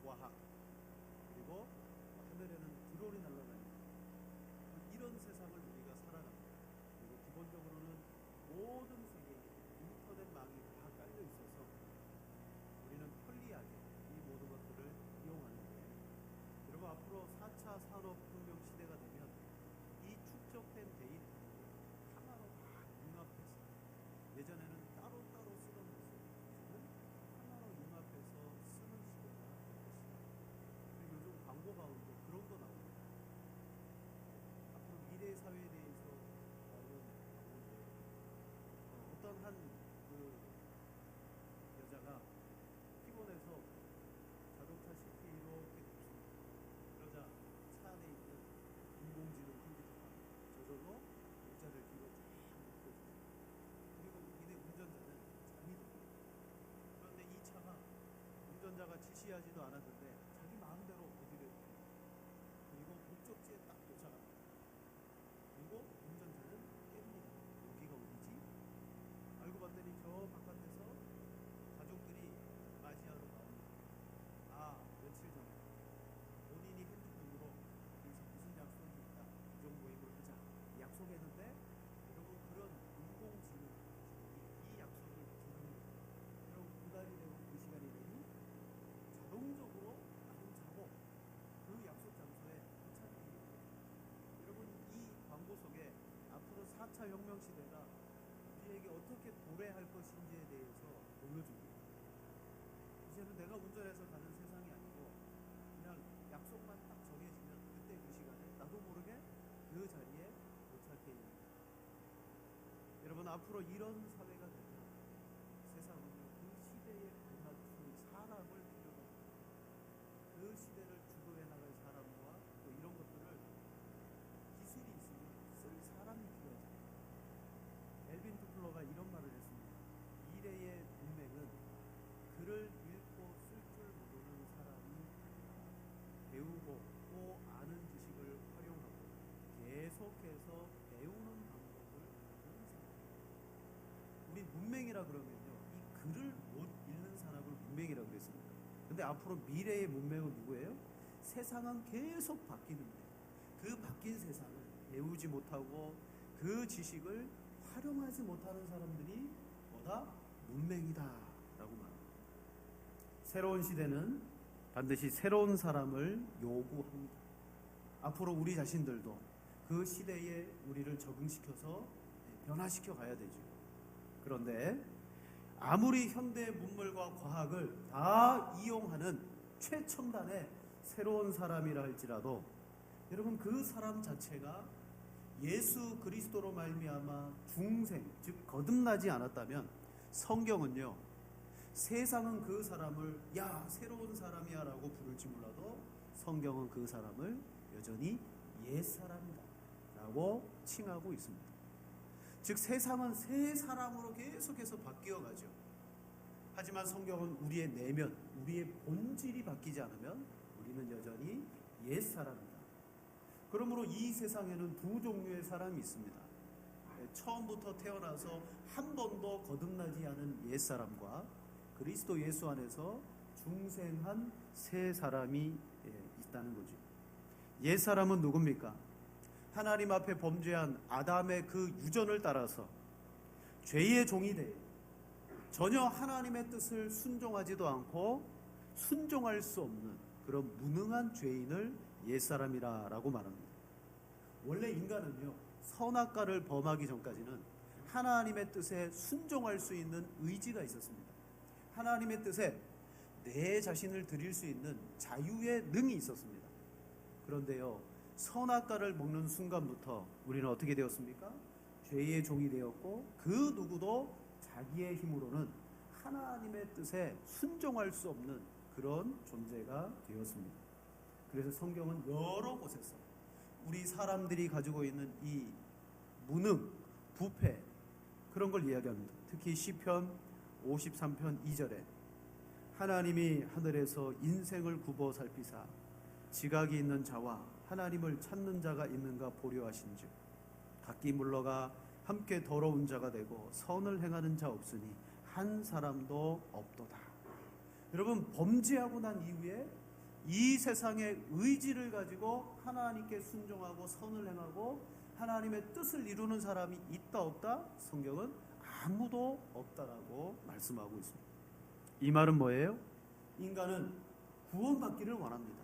과학, 그리고 하늘에는 드론이 날아다니는 이런 세상을 우리가 살아갑니다. 그리고 기본적으로는 모든 세계에 인터넷망이 다 깔려 있어서 우리는 편리하게 이 모든 것들을 이용하는데, 여러분 앞으로 4차 산업혁명 시대가 되면 이 축적된 데이터를 하나로 다 융합해서, 예전에는 따로따로 쓰던 것을 요즘은 하나로 융합해서 쓰는 시대가 될 것입니다. 그리고 요즘 광고 가운데 그런 거 나옵니다. 앞으로 미래 사회에 대해서 나오는 광고인데, 어떤 한 여자가 피곤해서 자동차 시트에 이렇게 눕습니다. 그러자 차 안에 있는 인공지능 컴퓨터가 저절로 의자를 뒤로 쫙 눕혀줍니다. 그리고 이내 운전자는 잠이 듭니다. 그런데 이 차가 운전자가 지시하지도 않았는데 자기 마음대로 어디를 줍니다. 그리고 목적지에 딱 도착합니다. 그리고 운전자는 깹니다. 여기가 어디지? 알고 봤더니 저 바깥에서 가족들이 맞이하러 나옵니다. 아, 며칠 전에 본인이 핸드폰으로 여기서 무슨 약속이 있다, 가족 모임을 하자 약속했는데, 여러분 그런 인공지능 이 약속이 지금입니다. 여러분 그날이 되고 그 시간이 되니 자동적으로 나도 자고 그 약속 장소에 도착합니다. 여러분 이 광고 속에 앞으로 4차 혁명 시대가 우리에게 어떻게 도래할 것인지에 대해서 보여줍니다. 이제는 내가 운전해서 가는 세상이 아니고 그냥 약속만 딱 정해지면 그때 그 시간에 나도 모르게 그 자리에 도착해 있는 거예요. 여러분 앞으로 이런 사회가 되면 세상은 그 시대에 걸맞춘 사람을 필요로 합니다. 그 시대를 주도해 나갈 사람과 또 이런 것들을 기술이 있으면 쓸 사람이 필요하죠. 엘빈 투플러가 이런 말을 했습니다. 미래의 문맹은 글을 읽고 쓸 줄 모르는 사람이 아니라 배우고 또 아는 지식을 활용하고 계속해서 배우는 방법을 배우는 사람입니다. 우리 문맹이라 그러면요, 이 글을 못 읽는 사람을 문맹이라고 그랬습니다. 근데 앞으로 미래의 문맹은 누구예요? 세상은 계속 바뀌는데 그 바뀐 세상을 배우지 못하고 그 지식을 활용하지 못하는 사람들이 뭐다? 문맹이다 라고 말합니다. 새로운 시대는 반드시 새로운 사람을 요구합니다. 앞으로 우리 자신들도 그 시대에 우리를 적응시켜서 변화시켜 가야 되죠. 그런데 아무리 현대 문물과 과학을 다 이용하는 최첨단의 새로운 사람이라 할지라도 여러분 그 사람 자체가 예수 그리스도로 말미암아 중생, 즉 거듭나지 않았다면 성경은요, 세상은 그 사람을 야 새로운 사람이야 라고 부를지 몰라도 성경은 그 사람을 여전히 옛사람이다 라고 칭하고 있습니다. 즉 세상은 새 사람으로 계속해서 바뀌어가죠. 하지만 성경은 우리의 내면, 우리의 본질이 바뀌지 않으면 우리는 여전히 옛사람이다. 그러므로 이 세상에는 두 종류의 사람이 있습니다. 처음부터 태어나서 한 번도 거듭나지 않은 옛사람과 그리스도 예수 안에서 중생한 새 사람이 있다는 거죠. 옛사람은 누굽니까? 하나님 앞에 범죄한 아담의 그 유전을 따라서 죄의 종이 돼 전혀 하나님의 뜻을 순종하지도 않고 순종할 수 없는 그런 무능한 죄인을 옛사람이라고 말합니다. 원래 인간은요, 선악과를 범하기 전까지는 하나님의 뜻에 순종할 수 있는 의지가 있었습니다. 하나님의 뜻에 내 자신을 드릴 수 있는 자유의 능이 있었습니다. 그런데요, 선악과를 먹는 순간부터 우리는 어떻게 되었습니까? 죄의 종이 되었고 그 누구도 자기의 힘으로는 하나님의 뜻에 순종할 수 없는 그런 존재가 되었습니다. 그래서 성경은 여러 곳에서 우리 사람들이 가지고 있는 이 무능, 부패 그런 걸 이야기합니다. 특히 시편 53편 2절에 하나님이 하늘에서 인생을 굽어 살피사 지각이 있는 자와 하나님을 찾는 자가 있는가 보려 하신즉 각기 물러가 함께 더러운 자가 되고 선을 행하는 자 없으니 한 사람도 없도다. 여러분 범죄하고 난 이후에 이 세상의 의지를 가지고 하나님께 순종하고 선을 행하고 하나님의 뜻을 이루는 사람이 있다 없다? 성경은 아무도 없다라고 말씀하고 있습니다. 이 말은 뭐예요? 인간은 구원받기를 원합니다.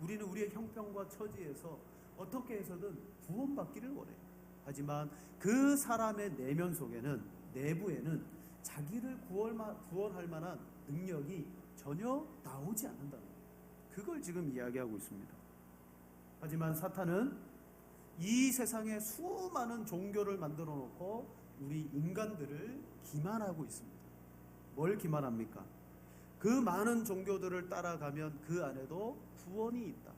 우리는 우리의 형편과 처지에서 어떻게 해서든 구원받기를 원해요. 하지만 그 사람의 내면 속에는, 내부에는 자기를 구원할 만한 능력이 전혀 나오지 않는다는 거예요. 그걸 지금 이야기하고 있습니다. 하지만 사탄은 이 세상에 수많은 종교를 만들어 놓고 우리 인간들을 기만하고 있습니다. 뭘 기만합니까? 그 많은 종교들을 따라가면 그 안에도 구원이 있다.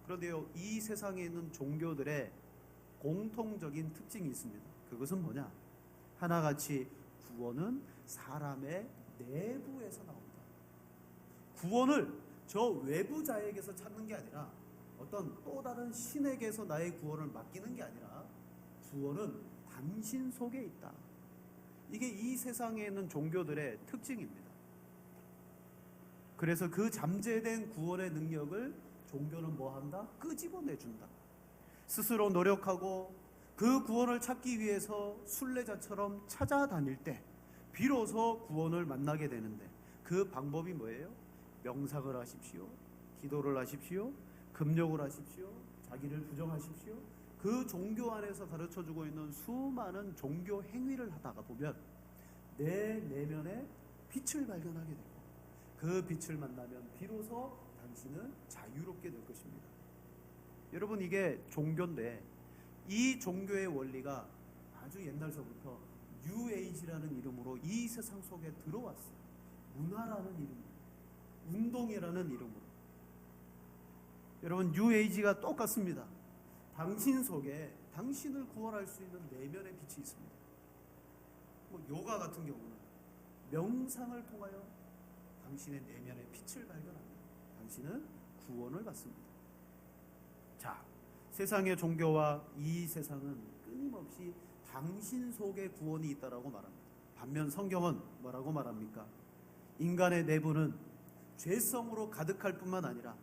그런데요, 이 세상에 있는 종교들의 공통적인 특징이 있습니다. 그것은 뭐냐? 하나같이 구원은 사람의 내부에서 나온다. 구원을 저 외부자에게서 찾는 게 아니라 어떤 또 다른 신에게서 나의 구원을 맡기는 게 아니라 구원은 당신 속에 있다. 이게 이 세상에 있는 종교들의 특징입니다. 그래서 그 잠재된 구원의 능력을 종교는 뭐 한다? 끄집어내준다. 스스로 노력하고 그 구원을 찾기 위해서 순례자처럼 찾아다닐 때 비로소 구원을 만나게 되는데, 그 방법이 뭐예요? 명상을 하십시오, 기도를 하십시오, 금욕을 하십시오, 자기를 부정하십시오. 그 종교 안에서 가르쳐주고 있는 수많은 종교 행위를 하다가 보면 내 내면에 빛을 발견하게 되고, 그 빛을 만나면 비로소 당신은 자유롭게 될 것입니다. 여러분, 이게 종교인데 이 종교의 원리가 아주 옛날서부터 뉴에이지라는 이름으로 이 세상 속에 들어왔어요. 문화라는 이름으로, 운동이라는 이름으로. 여러분, 뉴에이지가 똑같습니다. 당신 속에 당신을 구원할 수 있는 내면의 빛이 있습니다. 요가 같은 경우는 명상을 통하여 당신의 내면의 빛을 발견합니다. 당신은 구원을 받습니다. 자, 세상의 종교와 이 세상은 끊임없이 당신 속에 구원이 있다라고 말합니다. 반면 성경은 뭐라고 말합니까? 인간의 내부는 죄성으로 가득할 뿐만 아니라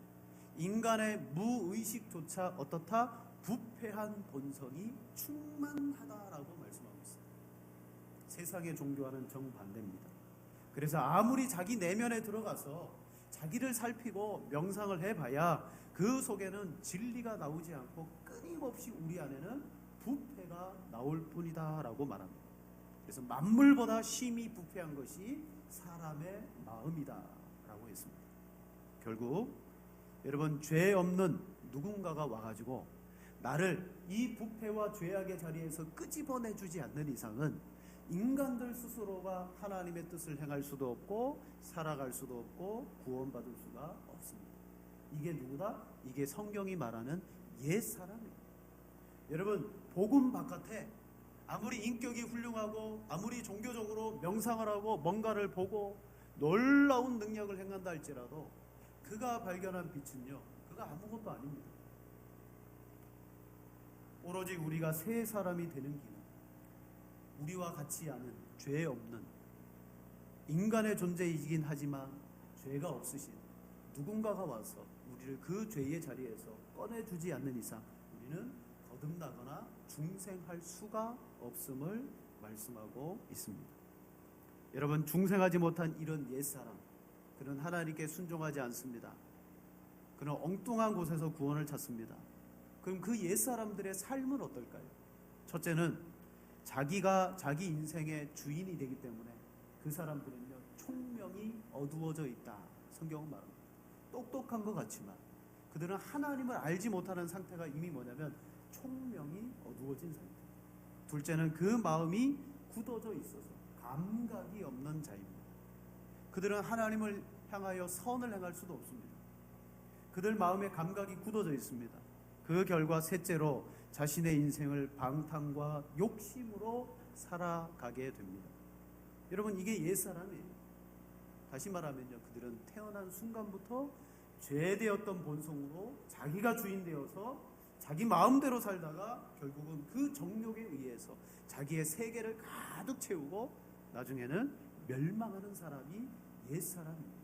인간의 무의식조차 어떻다? 부패한 본성이 충만하다라고 말씀하고 있습니다. 세상의 종교와는 정반대입니다. 그래서 아무리 자기 내면에 들어가서 자기를 살피고 명상을 해봐야 그 속에는 진리가 나오지 않고 끊임없이 우리 안에는 부패가 나올 뿐이다 라고 말합니다. 그래서 만물보다 심히 부패한 것이 사람의 마음이다 라고 했습니다. 결국 여러분, 죄 없는 누군가가 와가지고 나를 이 부패와 죄악의 자리에서 끄집어내주지 않는 이상은 인간들 스스로가 하나님의 뜻을 행할 수도 없고 살아갈 수도 없고 구원받을 수가 없습니다. 이게 누구다? 이게 성경이 말하는 옛사람이에요. 여러분, 복음 바깥에 아무리 인격이 훌륭하고 아무리 종교적으로 명상을 하고 뭔가를 보고 놀라운 능력을 행한다 할지라도 그가 발견한 빛은요, 그가 아무것도 아닙니다. 오로지 우리가 새 사람이 되는 길은 우리와 같지 않은 죄 없는 인간의 존재이긴 하지만 죄가 없으신 누군가가 와서 우리를 그 죄의 자리에서 꺼내주지 않는 이상 우리는 거듭나거나 중생할 수가 없음을 말씀하고 있습니다. 여러분, 중생하지 못한 이런 옛사람, 그는 하나님께 순종하지 않습니다. 그는 엉뚱한 곳에서 구원을 찾습니다. 그럼 그 옛사람들의 삶은 어떨까요? 첫째는 자기가 자기 인생의 주인이 되기 때문에 그 사람들은요, 총명이 어두워져 있다. 성경은 말합니다. 똑똑한 것 같지만 그들은 하나님을 알지 못하는 상태가 이미 뭐냐면 총명이 어두워진 상태. 둘째는 그 마음이 굳어져 있어서 감각이 없는 자입니다. 그들은 하나님을 향하여 선을 행할 수도 없습니다. 그들 마음의 감각이 굳어져 있습니다. 그 결과 셋째로 자신의 인생을 방탕과 욕심으로 살아가게 됩니다. 여러분, 이게 옛사람이에요. 다시 말하면요, 그들은 태어난 순간부터 죄되었던 본성으로 자기가 주인 되어서 자기 마음대로 살다가 결국은 그 정욕에 의해서 자기의 세계를 가득 채우고 나중에는 멸망하는 사람이 옛사람입니다.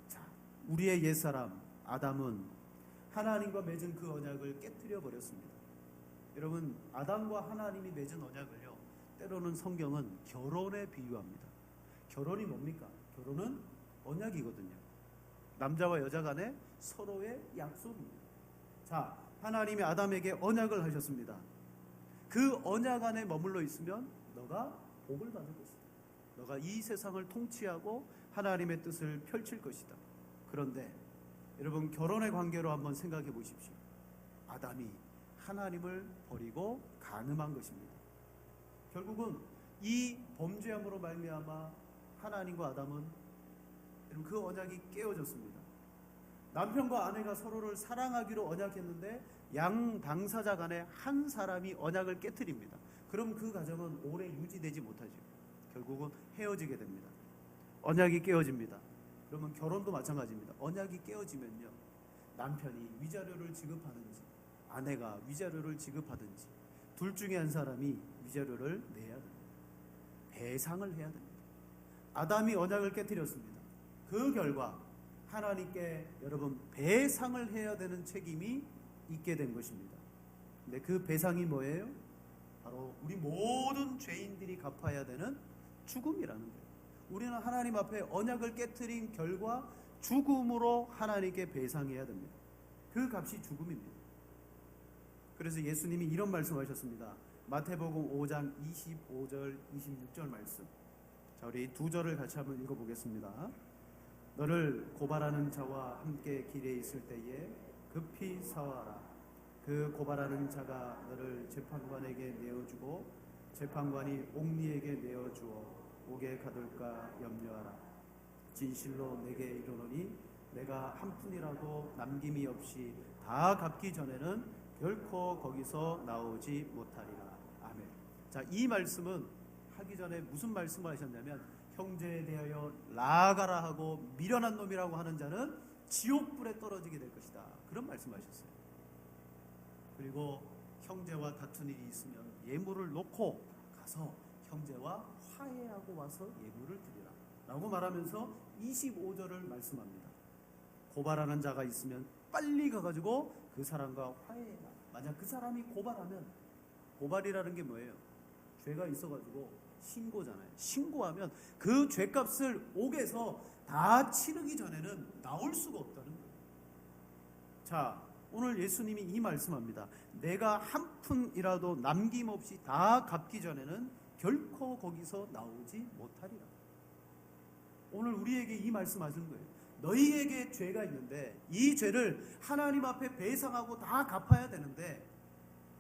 자, 우리의 옛사람 아담은 하나님과 맺은 그 언약을 깨뜨려 버렸습니다. 여러분, 아담과 하나님이 맺은 언약을요, 때로는 성경은 결혼에 비유합니다. 결혼이 뭡니까? 결혼은 언약이거든요. 남자와 여자 간에 서로의 약속입니다. 자, 하나님이 아담에게 언약을 하셨습니다. 그 언약 안에 머물러 있으면 너가 복을 받을 것이다. 너가 이 세상을 통치하고 하나님의 뜻을 펼칠 것이다. 그런데 여러분, 결혼의 관계로 한번 생각해 보십시오. 아담이 하나님을 버리고 간음한 것입니다. 결국은 이 범죄함으로 말미암아 하나님과 아담은 그 언약이 깨어졌습니다. 남편과 아내가 서로를 사랑하기로 언약했는데 양 당사자 간에 한 사람이 언약을 깨트립니다. 그럼 그 가정은 오래 유지되지 못하죠. 결국은 헤어지게 됩니다. 언약이 깨어집니다. 그러면 결혼도 마찬가지입니다. 언약이 깨어지면요, 남편이 위자료를 지급하든지 아내가 위자료를 지급하든지 둘 중에 한 사람이 위자료를 내야 됩니다. 배상을 해야 됩니다. 아담이 언약을 깨뜨렸습니다. 그 결과 하나님께 여러분 배상을 해야 되는 책임이 있게 된 것입니다. 근데 그 배상이 뭐예요? 바로 우리 모든 죄인들이 갚아야 되는 죽음이라는 거예요. 우리는 하나님 앞에 언약을 깨뜨린 결과 죽음으로 하나님께 배상해야 됩니다. 그 값이 죽음입니다. 그래서 예수님이 이런 말씀하셨습니다. 마태복음 5장 25절 26절 말씀. 자, 우리 두 절을 같이 한번 읽어보겠습니다. 너를 고발하는 자와 함께 길에 있을 때에 급히 사와라. 그 고발하는 자가 너를 재판관에게 내어주고 재판관이 옥리에게 내어주어 옥에 가둘까 염려하라. 진실로 내게 이르노니 내가 한 푼이라도 남김이 없이 다 갚기 전에는 결코 거기서 나오지 못하리라. 아멘. 자, 이 말씀은 하기 전에 무슨 말씀을 하셨냐면, 형제에 대하여 나아가라 하고 미련한 놈이라고 하는 자는 지옥불에 떨어지게 될 것이다. 그런 말씀하셨어요. 그리고 형제와 다툰 일이 있으면 예물을 놓고 가서 형제와 화해하고 와서 예물을 드리라 라고 말하면서 25절을 말씀합니다. 고발하는 자가 있으면 빨리 가가지고 그 사람과 화해해라. 만약 그 사람이 고발하면, 고발이라는 게 뭐예요? 죄가 있어가지고 신고잖아요. 신고하면 그 죄값을 옥에서 다 치르기 전에는 나올 수가 없다는 거예요. 자, 오늘 예수님이 이 말씀합니다. 내가 한 푼이라도 남김없이 다 갚기 전에는 결코 거기서 나오지 못하리라. 오늘 우리에게 이 말씀하시는 거예요. 너희에게 죄가 있는데 이 죄를 하나님 앞에 배상하고 다 갚아야 되는데,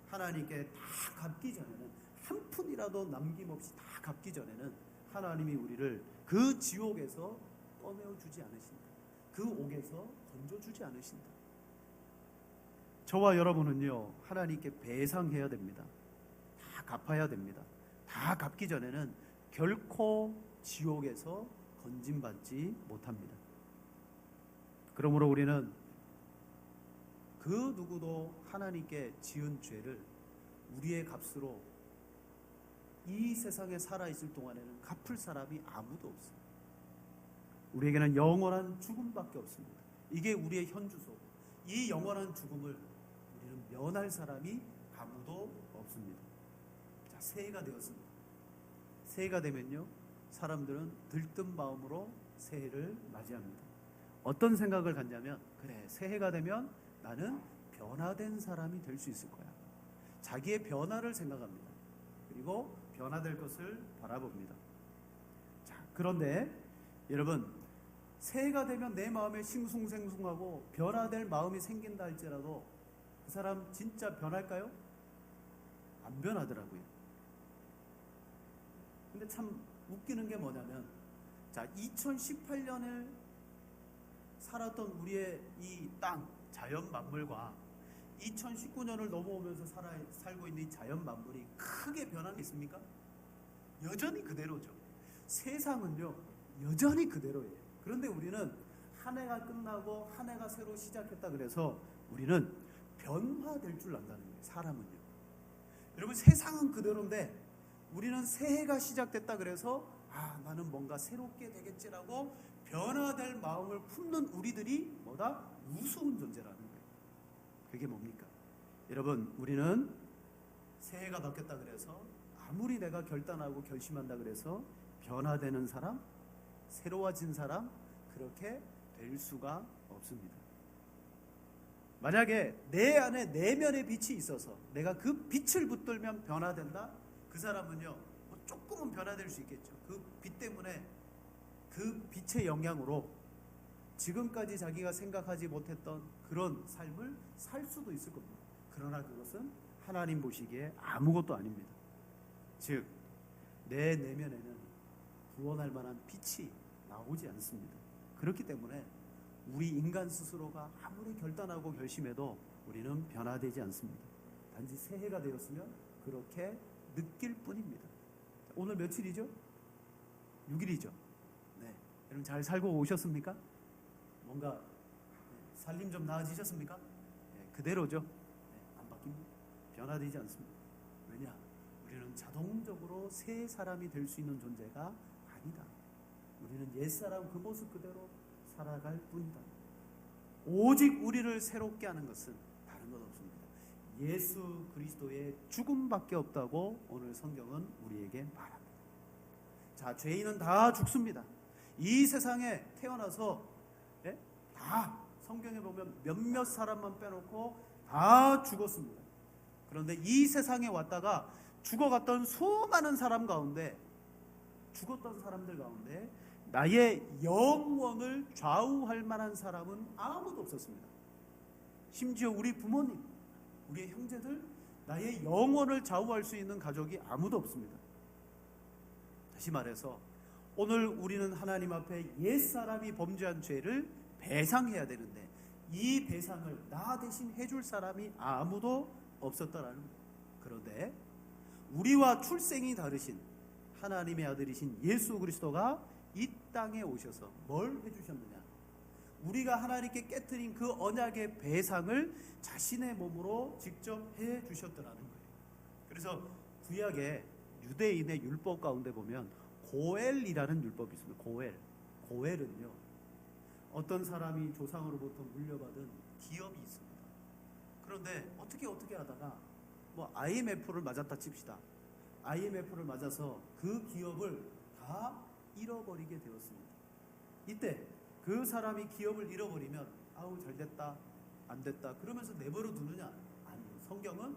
하나님께 다 갚기 전에는, 한 푼이라도 남김없이 다 갚기 전에는 하나님이 우리를 그 지옥에서 꺼내어 주지 않으신다. 그 옥에서 건져주지 않으신다. 저와 여러분은요, 하나님께 배상해야 됩니다. 다 갚아야 됩니다. 다 갚기 전에는 결코 지옥에서 건짐받지 못합니다. 그러므로 우리는 그 누구도 하나님께 지은 죄를 우리의 값으로 이 세상에 살아있을 동안에는 갚을 사람이 아무도 없습니다. 우리에게는 영원한 죽음밖에 없습니다. 이게 우리의 현주소. 이 영원한 죽음을 우리는 면할 사람이 아무도 없습니다. 자, 새해가 되었습니다. 새해가 되면요, 사람들은 들뜬 마음으로 새해를 맞이합니다. 어떤 생각을 갖냐면, 그래, 새해가 되면 나는 변화된 사람이 될 수 있을 거야. 자기의 변화를 생각합니다. 그리고 변화될 것을 바라봅니다. 자, 그런데 여러분, 새해가 되면 내 마음에 싱숭생숭하고 변화될 마음이 생긴다 할지라도 그 사람 진짜 변할까요? 안 변하더라고요. 근데 참 웃기는 게 뭐냐면, 자, 2018년을 살았던 우리의 이 땅, 자연 만물과 2019년을 넘어오면서 살고 있는 이 자연 만물이 크게 변한 게 있습니까? 여전히 그대로죠. 세상은요, 여전히 그대로예요. 그런데 우리는 한 해가 끝나고 한 해가 새로 시작했다 그래서 우리는 변화될 줄 안다는 거예요. 사람은요. 여러분, 세상은 그대로인데 우리는 새해가 시작됐다 그래서 나는 뭔가 새롭게 되겠지라고 변화될 마음을 품는 우리들이 뭐다? 우스운 존재라는 거예요. 그게 뭡니까? 여러분, 우리는 새해가 바뀌었다 그래서 아무리 내가 결단하고 결심한다 그래서 변화되는 사람, 새로워진 사람, 그렇게 될 수가 없습니다. 만약에 내 안에 내면의 빛이 있어서 내가 그 빛을 붙들면 변화된다? 그 사람은요, 조금은 변화될 수 있겠죠. 그 빛 때문에, 그 빛의 영향으로 지금까지 자기가 생각하지 못했던 그런 삶을 살 수도 있을 겁니다. 그러나 그것은 하나님 보시기에 아무것도 아닙니다. 즉, 내 내면에는 구원할 만한 빛이 나오지 않습니다. 그렇기 때문에 우리 인간 스스로가 아무리 결단하고 결심해도 우리는 변화되지 않습니다. 단지 새해가 되었으면 그렇게 느낄 뿐입니다. 오늘 며칠이죠? 6일이죠. 네. 여러분 잘 살고 오셨습니까? 뭔가 살림 좀 나아지셨습니까? 네, 그대로죠. 네, 안 바뀝니다. 변화되지 않습니다. 왜냐? 우리는 자동적으로 새 사람이 될 수 있는 존재가 아니다. 우리는 옛사람 그 모습 그대로 살아갈 뿐이다. 오직 우리를 새롭게 하는 것은 다른 것 없습니다. 예수 그리스도의 죽음밖에 없다고 오늘 성경은 우리에게 말합니다. 자, 죄인은 다 죽습니다. 이 세상에 태어나서 다 성경에 보면 몇몇 사람만 빼놓고 다 죽었습니다. 그런데 이 세상에 왔다가 죽어갔던 수많은 사람 가운데, 죽었던 사람들 가운데 나의 영원을 좌우할 만한 사람은 아무도 없었습니다. 심지어 우리 부모님, 우리의 형제들, 나의 영원을 좌우할 수 있는 가족이 아무도 없습니다. 다시 말해서 오늘 우리는 하나님 앞에 옛사람이 범죄한 죄를 배상해야 되는데 이 배상을 나 대신 해줄 사람이 아무도 없었다라는 거예요. 그런데 우리와 출생이 다르신 하나님의 아들이신 예수 그리스도가 이 땅에 오셔서 뭘 해주셨느냐? 우리가 하나님께 깨뜨린 그 언약의 배상을 자신의 몸으로 직접 해주셨더라는 거예요. 그래서 구약의 유대인의 율법 가운데 보면 고엘이라는 율법이 있습니다. 고엘은요, 어떤 사람이 조상으로부터 물려받은 기업이 있습니다. 그런데 어떻게 하다가 IMF를 맞았다 칩시다. IMF를 맞아서 그 기업을 다 잃어버리게 되었습니다. 이때 그 사람이 기업을 잃어버리면 아우 잘됐다 안됐다 그러면서 내버려 두느냐? 아니요. 성경은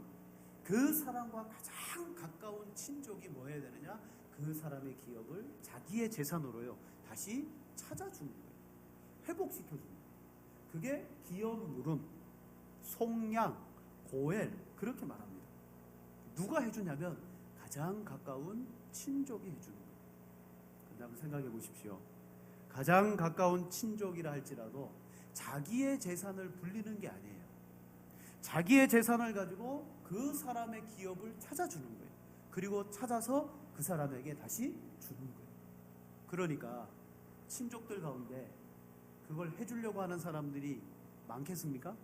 그 사람과 가장 가까운 친족이 뭐 해야 되느냐? 그 사람의 기업을 자기의 재산으로요 다시 찾아주는 거예요. 회복시켜주는 거예요. 그게 기업 물음, 속량, 고엘 그렇게 말합니다. 누가 해주냐면 가장 가까운 친족이 해주는 거예요. 그런데 한번 생각해 보십시오. 가장 가까운 친족이라 할지라도 자기의 재산을 불리는 게 아니에요. 자기의 재산을 가지고 그 사람의 기업을 찾아주는 거예요. 그리고 찾아서 그 사람에게 다시 주는 거예요. 그러니까 친족들 가운데 그걸 해주려고 하는 사람들이 많겠습니까?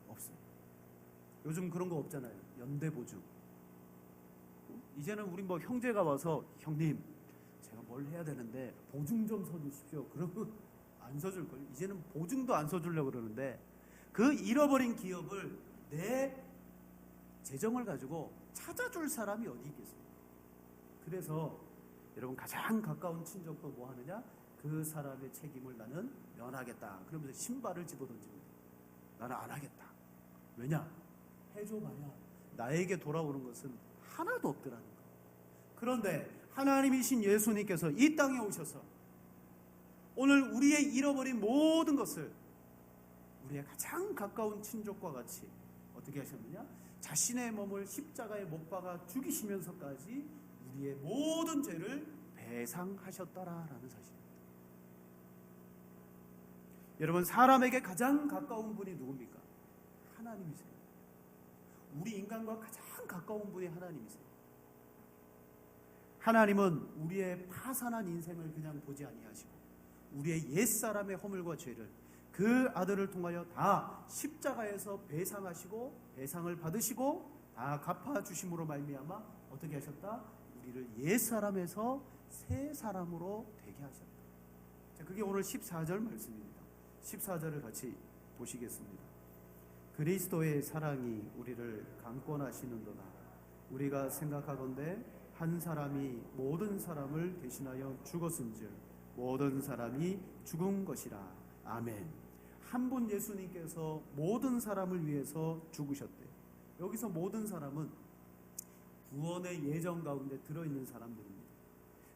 없어요. 요즘 그런 거 없잖아요. 연대보증. 이제는 우리 형제가 와서 형님 제가 뭘 해야 되는데 보증 좀 서주십시오. 그러면 안 서줄걸요. 이제는 보증도 안 서주려고 그러는데 그 잃어버린 기업을 내 재정을 가지고 찾아줄 사람이 어디 있겠습니까? 그래서 여러분 가장 가까운 친족도 뭐 하느냐? 그 사람의 책임을 나는 면하겠다. 그러면서 신발을 집어던집니다. 나는 안 하겠다. 왜냐? 해줘봐야 나에게 돌아오는 것은 하나도 없더라는 거예요. 그런데 하나님이신 예수님께서 이 땅에 오셔서 오늘 우리의 잃어버린 모든 것을 우리의 가장 가까운 친족과 같이 어떻게 하셨느냐? 자신의 몸을 십자가에 못 박아 죽이시면서까지 우리의 모든 죄를 배상하셨다라는 사실입니다. 여러분, 사람에게 가장 가까운 분이 누굽니까? 하나님이세요. 우리 인간과 가장 가까운 분이 하나님이세요. 하나님은 우리의 파산한 인생을 그냥 보지 아니하시고 우리의 옛사람의 허물과 죄를 그 아들을 통하여 다 십자가에서 배상하시고 배상을 받으시고 다 갚아주심으로 말미암아 어떻게 하셨다? 우리를 옛사람에서 새 사람으로 되게 하셨다. 자, 그게 오늘 14절 말씀입니다. 14절을 같이 보시겠습니다. 그리스도의 사랑이 우리를 강권하시는도다. 우리가 생각하건대 한 사람이 모든 사람을 대신하여 죽었은즉 모든 사람이 죽은 것이라. 아멘. 한 분 예수님께서 모든 사람을 위해서 죽으셨대요. 여기서 모든 사람은 구원의 예정 가운데 들어있는 사람들입니다.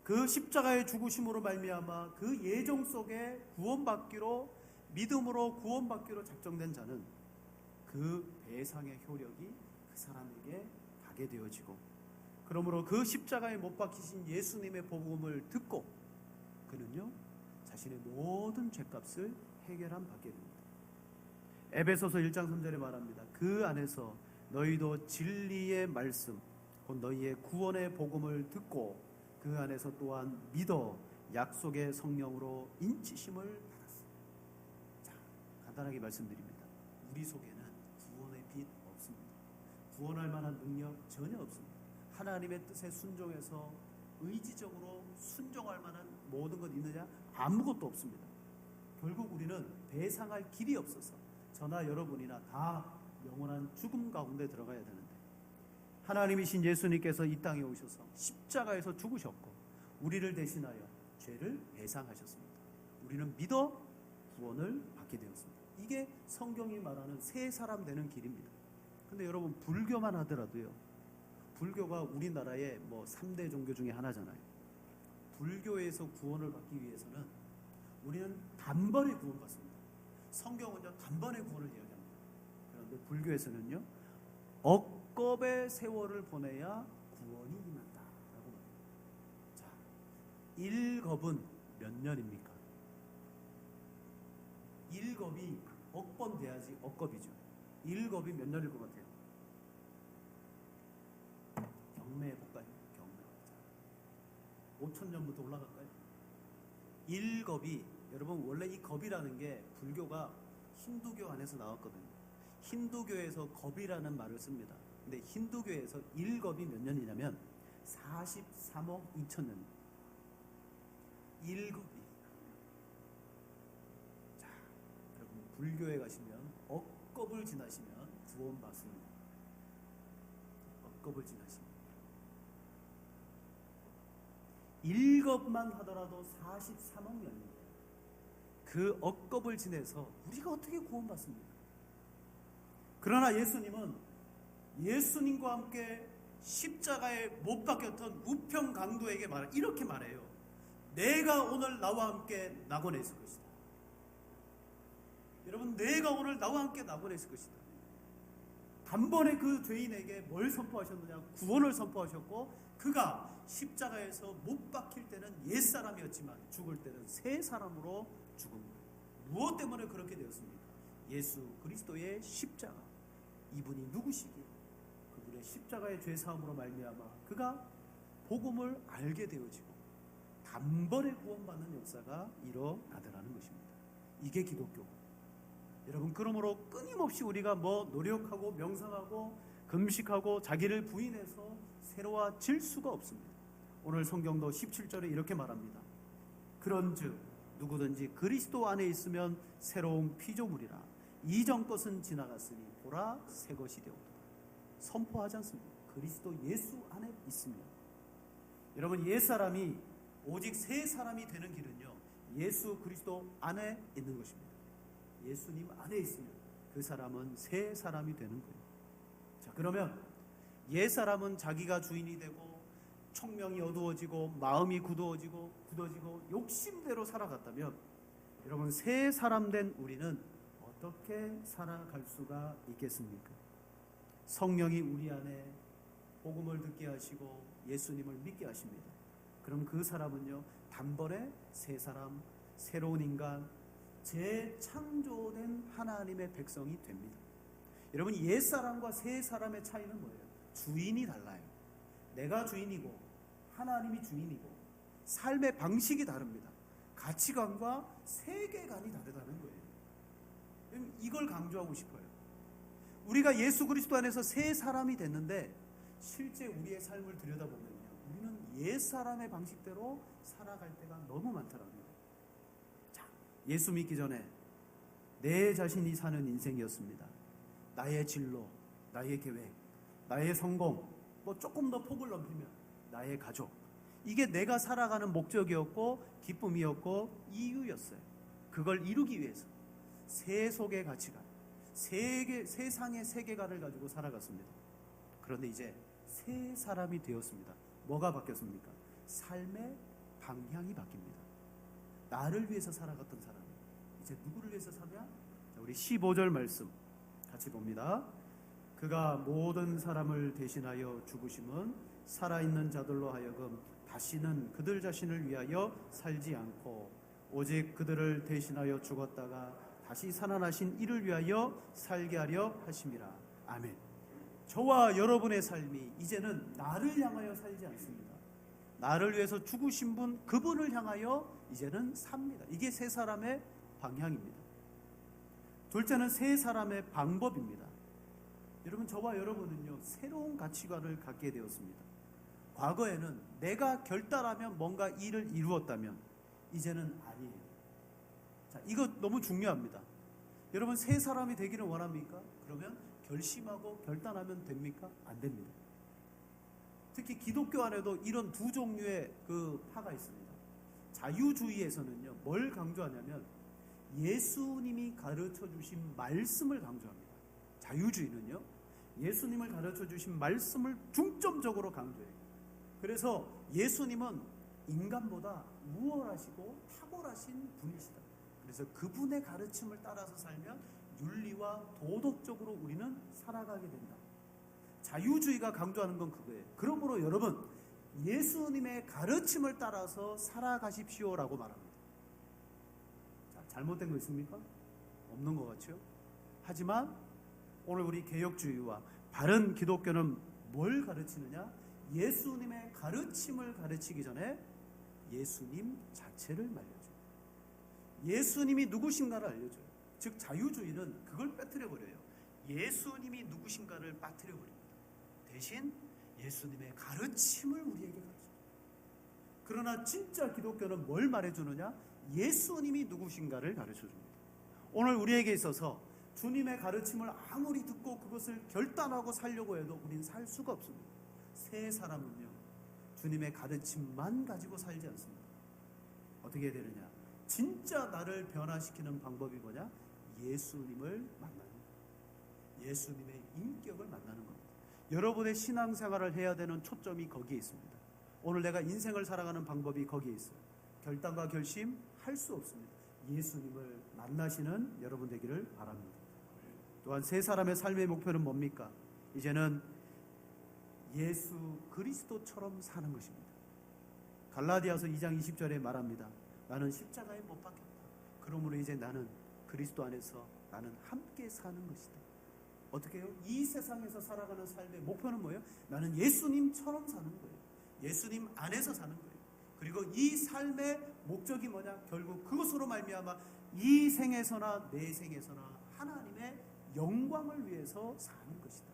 그 십자가의 죽으심으로 말미암아 그 예정 속에 구원받기로, 믿음으로 구원받기로 작정된 자는 그 배상의 효력이 그 사람에게 가게 되어지고, 그러므로 그 십자가에 못 박히신 예수님의 복음을 듣고 그는요 자신의 모든 죄값을 해결함 받게 됩니다. 에베소서 1장 3절에 말합니다. 그 안에서 너희도 진리의 말씀 곧 너희의 구원의 복음을 듣고 그 안에서 또한 믿어 약속의 성령으로 인치심을 받았습니다. 자, 간단하게 말씀드립니다. 우리 속에는 구원의 빛 없습니다. 구원할 만한 능력 전혀 없습니다. 하나님의 뜻에 순종해서 의지적으로 순종할 만한 모든 것 있느냐? 아무것도 없습니다. 결국 우리는 배상할 길이 없어서 저나 여러분이나 다 영원한 죽음 가운데 들어가야 되는데, 하나님이신 예수님께서 이 땅에 오셔서 십자가에서 죽으셨고 우리를 대신하여 죄를 배상하셨습니다. 우리는 믿어 구원을 받게 되었습니다. 이게 성경이 말하는 새 사람 되는 길입니다. 근데 여러분, 불교만 하더라도요, 불교가 우리나라의 3대 종교 중에 하나잖아요. 불교에서 구원을 받기 위해서는 우리는 단번에 구원받습니다. 성경은요 단번에 구원을 이야기합니다. 그런데 불교에서는요 억겁의 세월을 보내야 구원이 임한다 라고 말합니다. 자, 1겁은 몇 년입니까? 1겁이 억번 돼야지 억겁이죠. 1겁이 몇 년일 것 같아요? 경매해볼까요? 경매. 5,000년부터 올라갈까요? 1겁이, 여러분 원래 이 겁이라는 게 불교가 힌두교 안에서 나왔거든요. 힌두교에서 겁이라는 말을 씁니다. 근데 힌두교에서 1겁이 몇 년이냐면 43억 2천 년. 1겁이. 자, 여러분 불교에 가시면 억겁을 지나시면 구원받습니다. 억겁을 지나시면 1겁만 하더라도 43억 년입니다. 그 억겁을 지내서 우리가 어떻게 구원받습니까? 그러나 예수님은 예수님과 함께 십자가에 못 박혔던 우평 강도에게 이렇게 말해요. 내가 오늘 나와 함께 낙원에 있을 것이다. 여러분, 내가 오늘 나와 함께 낙원에 있을 것이다. 단번에 그 죄인에게 뭘 선포하셨느냐? 구원을 선포하셨고, 그가 십자가에서 못 박힐 때는 옛사람이었지만 죽을 때는 새 사람으로 죽은 거예요. 무엇 때문에 그렇게 되었습니까? 예수 그리스도의 십자가. 이분이 누구시기에? 그분의 십자가의 죄사함으로 말미암아 그가 복음을 알게 되어지고 단번에 구원받는 역사가 일어나더라는 것입니다. 이게 기독교. 여러분, 그러므로 끊임없이 우리가 노력하고 명상하고 금식하고 자기를 부인해서 새로워질 수가 없습니다. 오늘 성경도 17절에 이렇게 말합니다. 그런즉 누구든지 그리스도 안에 있으면 새로운 피조물이라. 이전 것은 지나갔으니 보라 새 것이 되었다. 선포하지 않습니까? 그리스도 예수 안에 있으면. 여러분, 옛사람이 오직 새 사람이 되는 길은요 예수 그리스도 안에 있는 것입니다. 예수님 안에 있으면 그 사람은 새 사람이 되는 거예요. 자, 그러면 옛사람은 자기가 주인이 되고 총명이 어두워지고 마음이 굳어지고 욕심대로 살아갔다면, 여러분 새 사람 된 우리는 어떻게 살아갈 수가 있겠습니까? 성령이 우리 안에 복음을 듣게 하시고 예수님을 믿게 하십니다. 그럼 그 사람은요 단번에 새 사람, 새로운 인간, 재창조된 하나님의 백성이 됩니다. 여러분, 옛사람과 새 사람의 차이는 뭐예요? 주인이 달라요. 내가 주인이고 하나님이 주인이고 삶의 방식이 다릅니다. 가치관과 세계관이 다르다는 거예요. 이걸 강조하고 싶어요. 우리가 예수 그리스도 안에서 새 사람이 됐는데 실제 우리의 삶을 들여다보면요 우리는 옛사람의 방식대로 살아갈 때가 너무 많더라고요. 자, 예수 믿기 전에 내 자신이 사는 인생이었습니다. 나의 진로, 나의 계획, 나의 성공, 조금 더 폭을 넓히면 나의 가족, 이게 내가 살아가는 목적이었고 기쁨이었고 이유였어요. 그걸 이루기 위해서 세속의 가치관, 세상의 세계관을 가지고 살아갔습니다. 그런데 이제 새 사람이 되었습니다. 뭐가 바뀌었습니까? 삶의 방향이 바뀝니다. 나를 위해서 살아갔던 사람, 이제 누구를 위해서 사냐? 자, 우리 15절 말씀 같이 봅니다. 그가 모든 사람을 대신하여 죽으심은 살아있는 자들로 하여금 다시는 그들 자신을 위하여 살지 않고 오직 그들을 대신하여 죽었다가 다시 살아나신 이를 위하여 살게 하려 하심이라. 아멘. 저와 여러분의 삶이 이제는 나를 향하여 살지 않습니다. 나를 위해서 죽으신 분, 그분을 향하여 이제는 삽니다. 이게 새 사람의 방향입니다. 둘째는 새 사람의 방법입니다. 여러분, 저와 여러분은요, 새로운 가치관을 갖게 되었습니다. 과거에는 내가 결단하면 뭔가 일을 이루었다면 이제는 아니에요. 자, 이거 너무 중요합니다. 여러분, 새 사람이 되기를 원합니까? 그러면 결심하고 결단하면 됩니까? 안 됩니다. 특히 기독교 안에도 이런 두 종류의 그 파가 있습니다. 자유주의에서는요, 뭘 강조하냐면 예수님이 가르쳐 주신 말씀을 강조합니다. 자유주의는요, 예수님을 가르쳐 주신 말씀을 중점적으로 강조해요. 그래서 예수님은 인간보다 우월하시고 탁월하신 분이시다. 그래서 그분의 가르침을 따라서 살면 윤리와 도덕적으로 우리는 살아가게 된다. 자유주의가 강조하는 건 그거예요. 그러므로 여러분, 예수님의 가르침을 따라서 살아가십시오라고 말합니다. 자, 잘못된 거 있습니까? 없는 것 같죠? 하지만 오늘 우리 개혁주의와 바른 기독교는 뭘 가르치느냐? 예수님의 가르침을 가르치기 전에 예수님 자체를 말려줘요. 예수님이 누구신가를 알려줘요. 즉 자유주의는 그걸 빠뜨려버려요. 예수님이 누구신가를 빠뜨려버립니다. 대신 예수님의 가르침을 우리에게 가르쳐요. 그러나 진짜 기독교는 뭘 말해주느냐? 예수님이 누구신가를 가르쳐줍니다. 오늘 우리에게 있어서 주님의 가르침을 아무리 듣고 그것을 결단하고 살려고 해도 우린 살 수가 없습니다. 새 사람은요, 주님의 가르침만 가지고 살지 않습니다. 어떻게 되느냐? 진짜 나를 변화시키는 방법이 뭐냐? 예수님을 만나는 거예요. 예수님의 인격을 만나는 겁니다. 여러분의 신앙생활을 해야 되는 초점이 거기에 있습니다. 오늘 내가 인생을 살아가는 방법이 거기에 있어요. 결단과 결심 할 수 없습니다. 예수님을 만나시는 여러분 되기를 바랍니다. 또한 새 사람의 삶의 목표는 뭡니까? 이제는 예수 그리스도처럼 사는 것입니다. 갈라디아서 2장 20절에 말합니다. 나는 십자가에 못 박혔다. 그러므로 이제 나는 그리스도 안에서 나는 함께 사는 것이다. 어떻게 해요? 이 세상에서 살아가는 삶의 목표는 뭐예요? 나는 예수님처럼 사는 거예요. 예수님 안에서 사는 거예요. 그리고 이 삶의 목적이 뭐냐? 결국 그것으로 말미암아 이 생에서나 내 생에서나 하나님의 영광을 위해서 사는 것이다.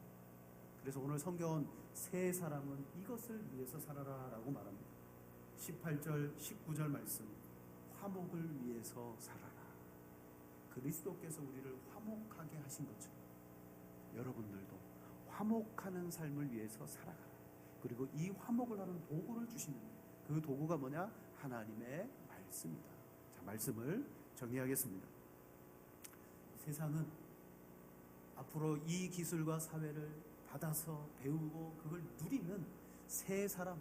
그래서 오늘 성경은 새 사람은 이것을 위해서 살아라 라고 말합니다. 18절 19절 말씀, 화목을 위해서 살아라. 그리스도께서 우리를 화목하게 하신 것처럼 여러분들도 화목하는 삶을 위해서 살아가라. 그리고 이 화목을 하는 도구를 주시는데 그 도구가 뭐냐? 하나님의 말씀이다. 자, 말씀을 정리하겠습니다. 세상은 앞으로 이 기술과 사회를 받아서 배우고 그걸 누리는 새 사람,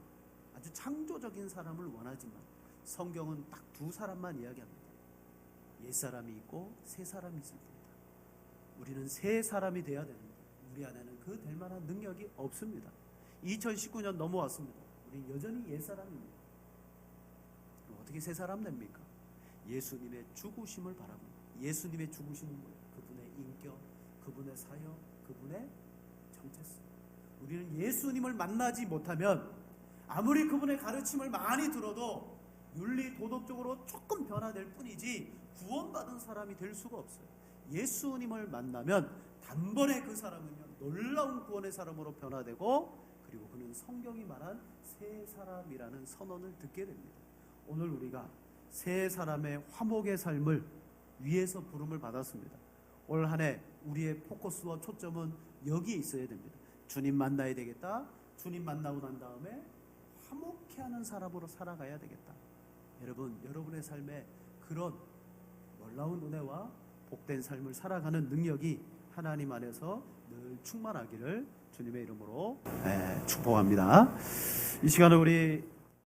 아주 창조적인 사람을 원하지만 성경은 딱 두 사람만 이야기합니다. 옛사람이 있고 새 사람이 있을 뿐이다. 우리는 새 사람이 돼야 되는데 우리 안에는 그 될 만한 능력이 없습니다. 2019년 넘어왔습니다. 우리 여전히 옛사람입니다. 어떻게 새 사람 됩니까? 예수님의 죽으심을 바라봅니다. 예수님의 죽으심은 뭐예요? 그분의 인격, 그분의 사역, 그분의 정체성. 우리는 예수님을 만나지 못하면 아무리 그분의 가르침을 많이 들어도 윤리 도덕적으로 조금 변화될 뿐이지 구원받은 사람이 될 수가 없어요. 예수님을 만나면 단번에 그 사람은요, 놀라운 구원의 사람으로 변화되고 그리고 그는 성경이 말한 새 사람이라는 선언을 듣게 됩니다. 오늘 우리가 새 사람의 화목의 삶을 위해서 부름을 받았습니다. 올 한 해 우리의 포커스와 초점은 여기에 있어야 됩니다. 주님 만나야 되겠다. 주님 만나고 난 다음에 화목해하는 사람으로 살아가야 되겠다. 여러분, 여러분의 삶에 그런 놀라운 은혜와 복된 삶을 살아가는 능력이 하나님 안에서 늘 충만하기를 주님의 이름으로 축복합니다. 이 시간에 우리